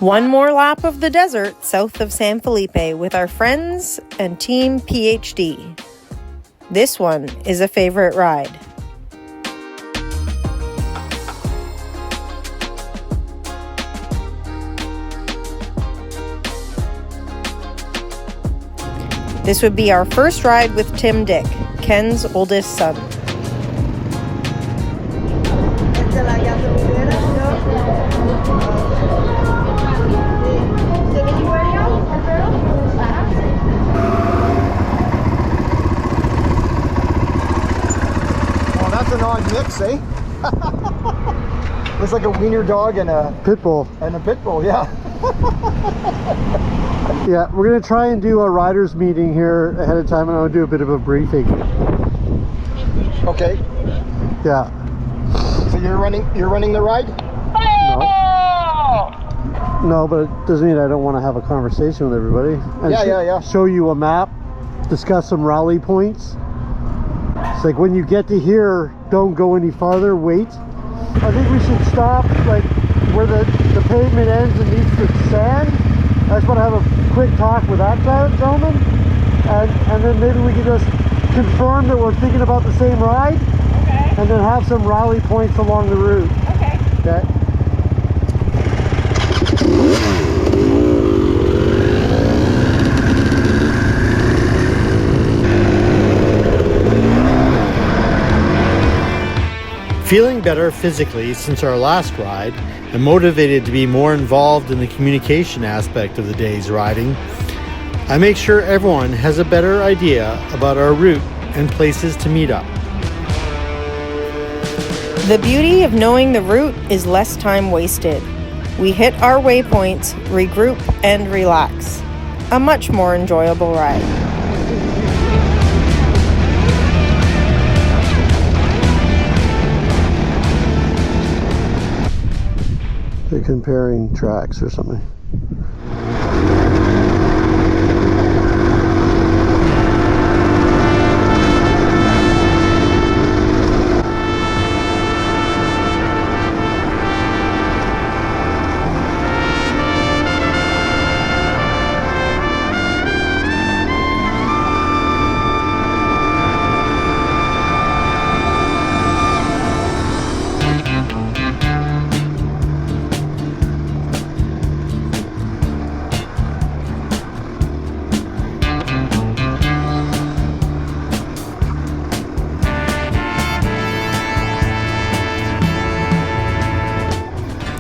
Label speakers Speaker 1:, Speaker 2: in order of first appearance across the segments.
Speaker 1: One more lap of the desert south of San Felipe with our friends and Team PhD. This one is a favorite ride. This would be our first ride with Tim Dyck, Ken's oldest son.
Speaker 2: That's an odd mix, eh? Looks like a wiener dog and a
Speaker 3: pit bull.
Speaker 2: Yeah.
Speaker 3: Yeah, we're gonna try and do a riders meeting here ahead of time, and I'll do a bit of a briefing.
Speaker 2: Okay.
Speaker 3: Yeah.
Speaker 2: So you're running the ride?
Speaker 3: No, but it doesn't mean I don't want to have a conversation with everybody. And
Speaker 2: Yeah.
Speaker 3: show you a map, discuss some rally points. It's like when you get to here, don't go any farther, wait. I think we should stop like where the pavement ends and meets the sand. I just want to have a quick talk with that gentleman, and then maybe we can just confirm that we're thinking about the same ride.
Speaker 1: Okay.
Speaker 3: And then have some rally points along the route.
Speaker 1: Okay.
Speaker 3: Okay.
Speaker 4: Feeling better physically since our last ride and motivated to be more involved in the communication aspect of the day's riding, I make sure everyone has a better idea about our route and places to meet up.
Speaker 1: The beauty of knowing the route is less time wasted. We hit our waypoints, regroup, and relax. A much more enjoyable ride.
Speaker 3: They're comparing tracks or something.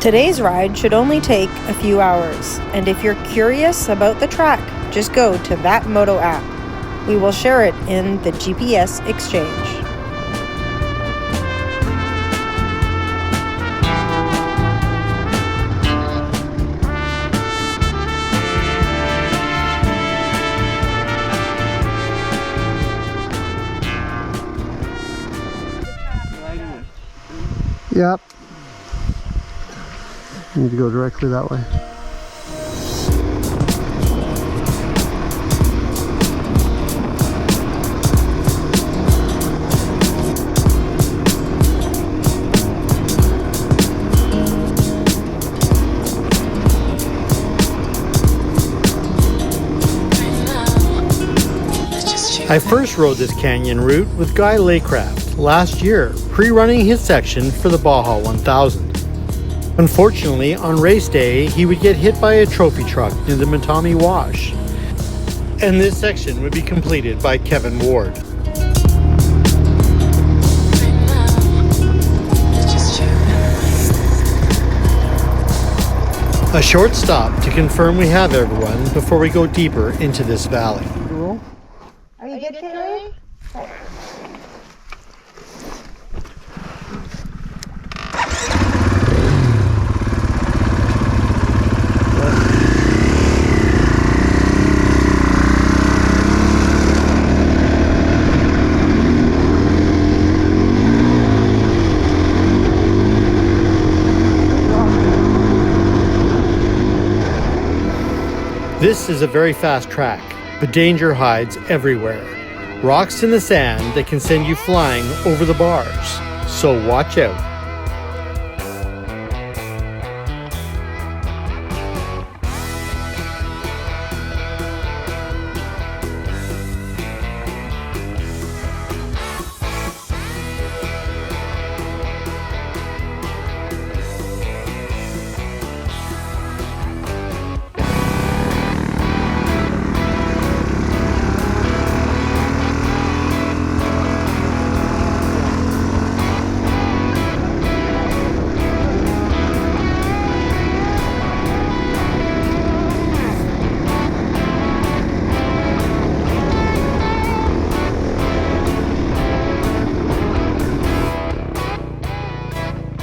Speaker 1: Today's ride should only take a few hours, and if you're curious about the track, just go to That Moto app. We will share it in the GPS exchange.
Speaker 3: Yep. You need to go directly that way.
Speaker 4: I first rode this canyon route with Guy Laycraft last year, pre-running his section for the Baja 1000. Unfortunately, on race day, he would get hit by a trophy truck near the Matami Wash, and this section would be completed by Kevin Ward. A short stop to confirm we have everyone before we go deeper into this valley.
Speaker 1: Are you good, Kaylee?
Speaker 4: This is a very fast track, but danger hides everywhere. Rocks in the sand that can send you flying over the bars, so watch out.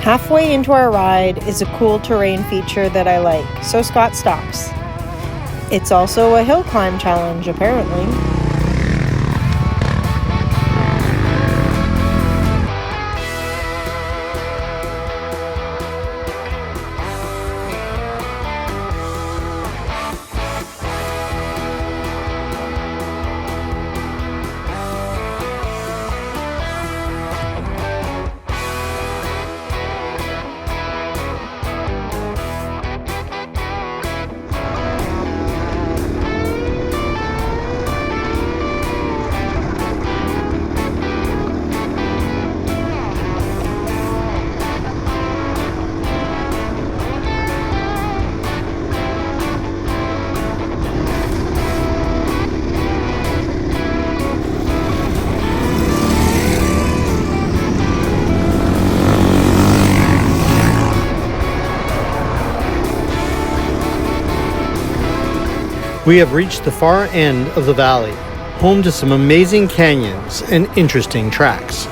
Speaker 1: Halfway into our ride is a cool terrain feature that I like, so Scott stops. It's also a hill climb challenge, apparently.
Speaker 4: We have reached the far end of the valley, home to some amazing canyons and interesting tracks.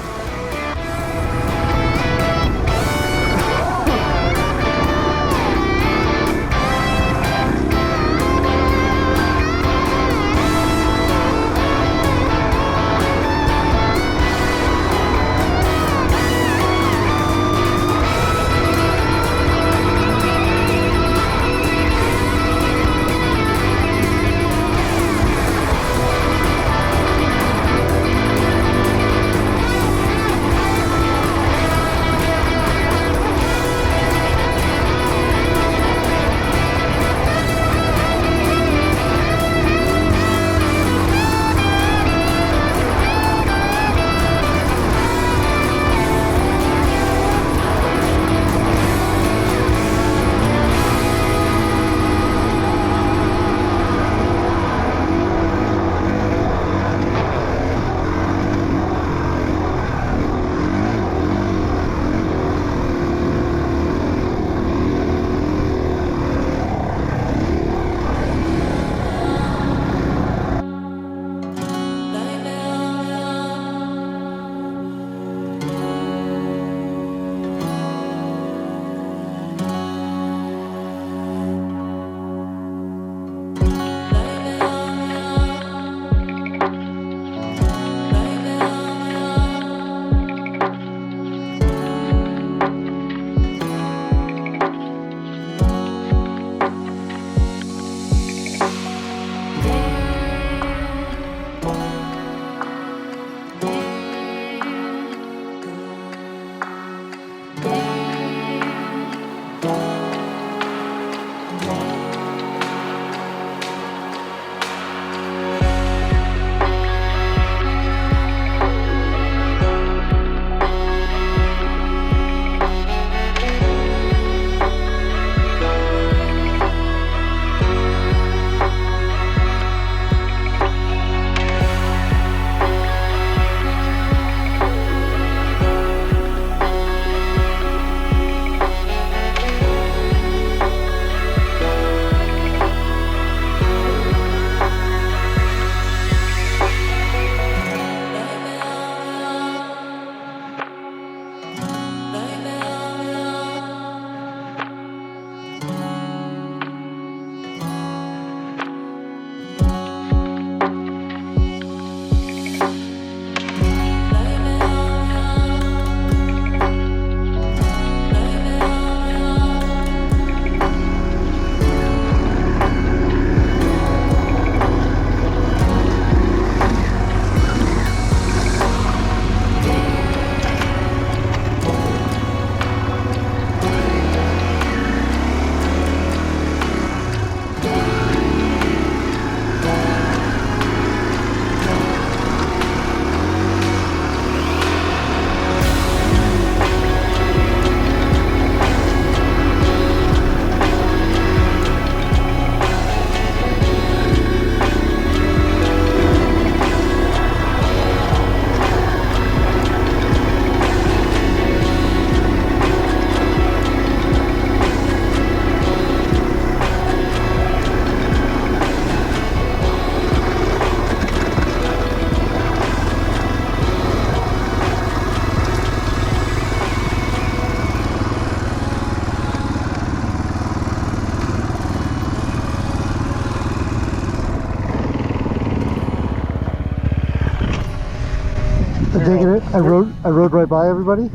Speaker 3: I rode right by everybody.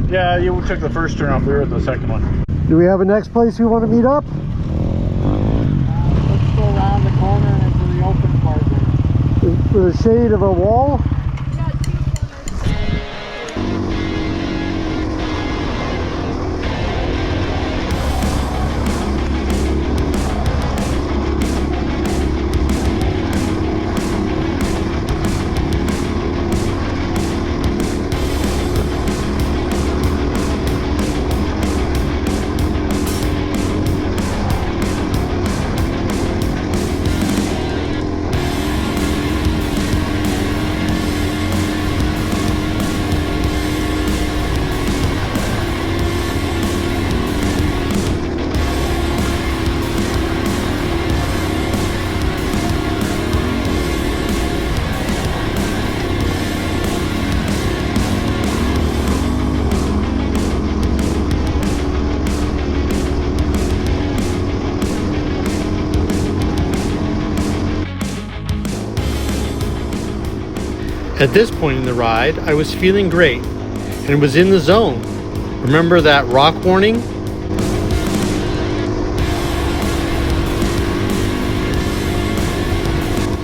Speaker 5: Yeah, you took the first turn off. We were at the second one.
Speaker 3: Do we have a next place we want to meet up?
Speaker 5: Let's go around the corner into the open part there.
Speaker 3: With the shade of a wall?
Speaker 4: At this point in the ride, I was feeling great and was in the zone. Remember that rock warning?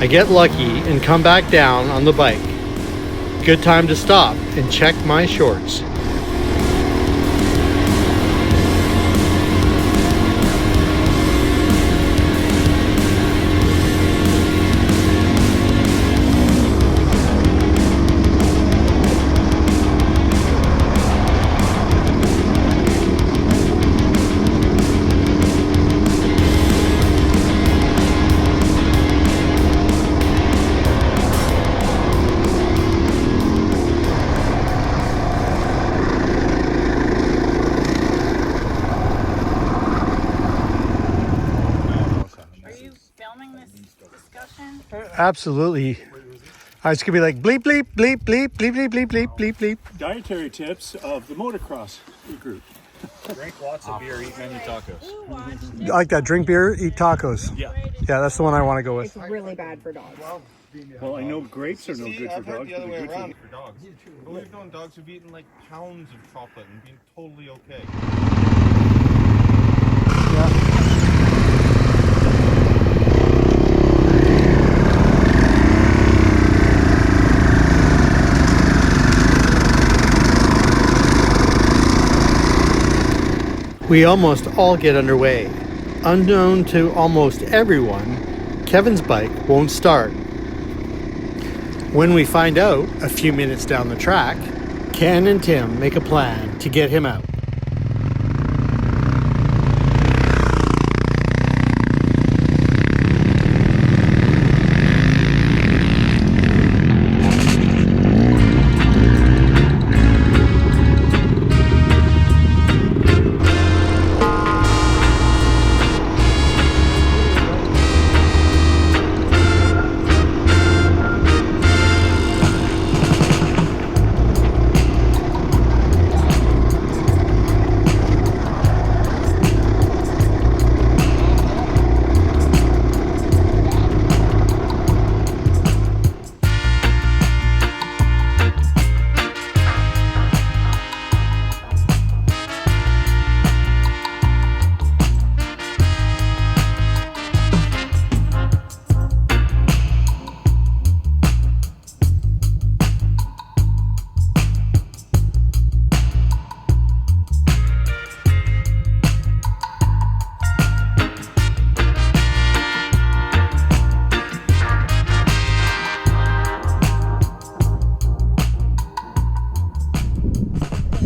Speaker 4: I get lucky and come back down on the bike. Good time to stop and check my shorts.
Speaker 3: Absolutely. It's gonna be like bleep bleep bleep bleep bleep bleep bleep bleep bleep bleep.
Speaker 5: Dietary tips of the motocross group.
Speaker 6: Drink lots of beer, eat many tacos.
Speaker 3: I like that. Drink beer, eat tacos.
Speaker 5: Yeah.
Speaker 3: Yeah, that's the one I want to go with.
Speaker 1: It's really bad for dogs.
Speaker 5: Well, I know grapes are no good for dogs.
Speaker 6: The other way
Speaker 5: but they're
Speaker 6: around
Speaker 5: good
Speaker 6: for dogs. But we've known dogs who've eaten like pounds of chocolate and been totally okay.
Speaker 3: Yeah.
Speaker 4: We almost all get underway. Unknown to almost everyone, Kevin's bike won't start. When we find out, a few minutes down the track, Ken and Tim make a plan to get him out.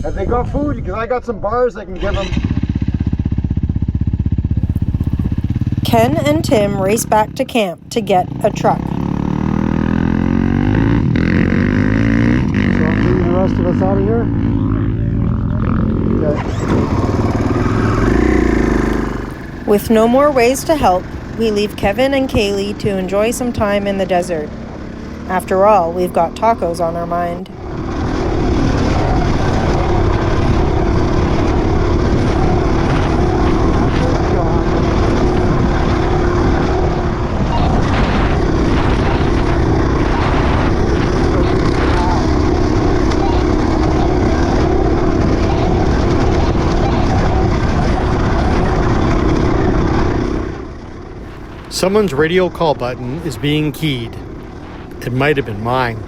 Speaker 2: Have they got food? Because I got some bars I can give them.
Speaker 1: Ken and Tim race back to camp to get a truck.
Speaker 3: So I'm leaving the rest of us out of here. Okay.
Speaker 1: With no more ways to help, we leave Kevin and Kaylee to enjoy some time in the desert. After all, we've got tacos on our mind.
Speaker 4: Someone's radio call button is being keyed. It might have been mine.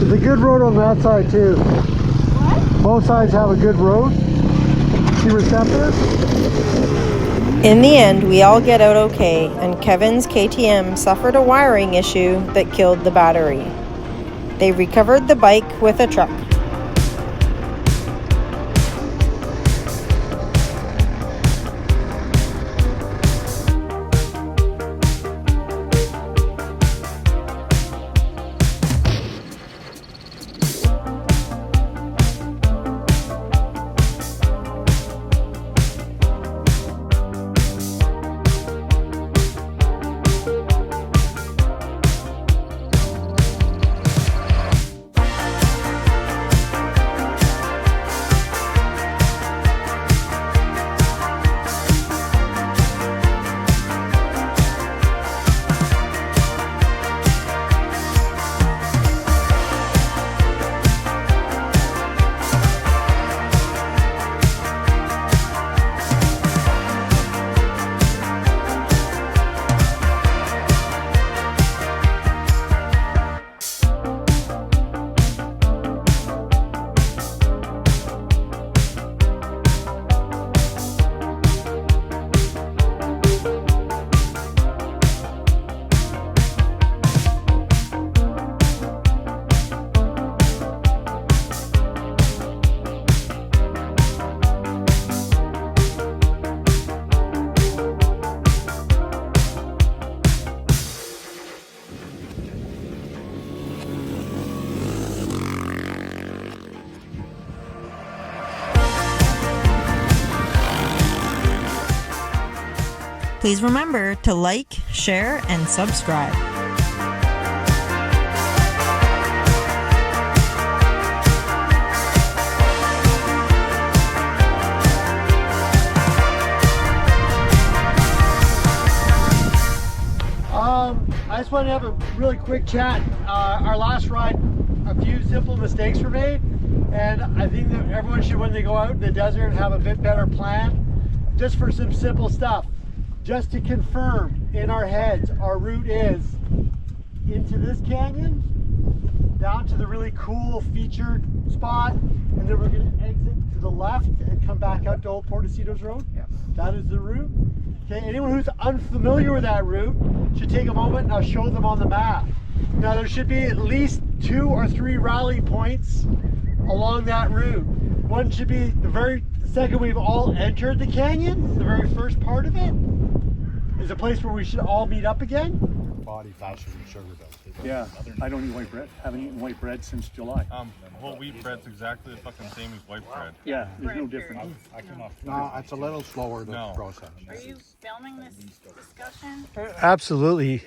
Speaker 3: There's a good road on that side too. What? Both sides have a good road. See receptor?
Speaker 1: In the end, we all get out okay, and Kevin's KTM suffered a wiring issue that killed the battery. They recovered the bike with a truck. Please remember to like, share, and subscribe.
Speaker 3: I just want to have a really quick chat. Our last ride, a few simple mistakes were made, and I think that everyone should, when they go out in the desert, have a bit better plan, just for some simple stuff. Just to confirm in our heads, our route is into this canyon, down to the really cool featured spot, and then we're going to exit to the left and come back out to Old Portecitos Road. Yeah. That is the route. Okay, anyone who's unfamiliar with that route should take a moment and I'll show them on the map. Now there should be at least 2 or 3 rally points along that route. One should be the second we've all entered the canyon, the very first part of it, is a place where we should all meet up again.
Speaker 7: Body faster than sugar does.
Speaker 5: Yeah, I don't eat white bread. Haven't eaten white bread since July.
Speaker 6: Whole wheat bread's exactly the fucking same as white bread.
Speaker 5: Yeah, there's no difference.
Speaker 7: No, it's a little slower the
Speaker 6: No.
Speaker 7: process.
Speaker 8: Are you filming this discussion?
Speaker 4: Absolutely.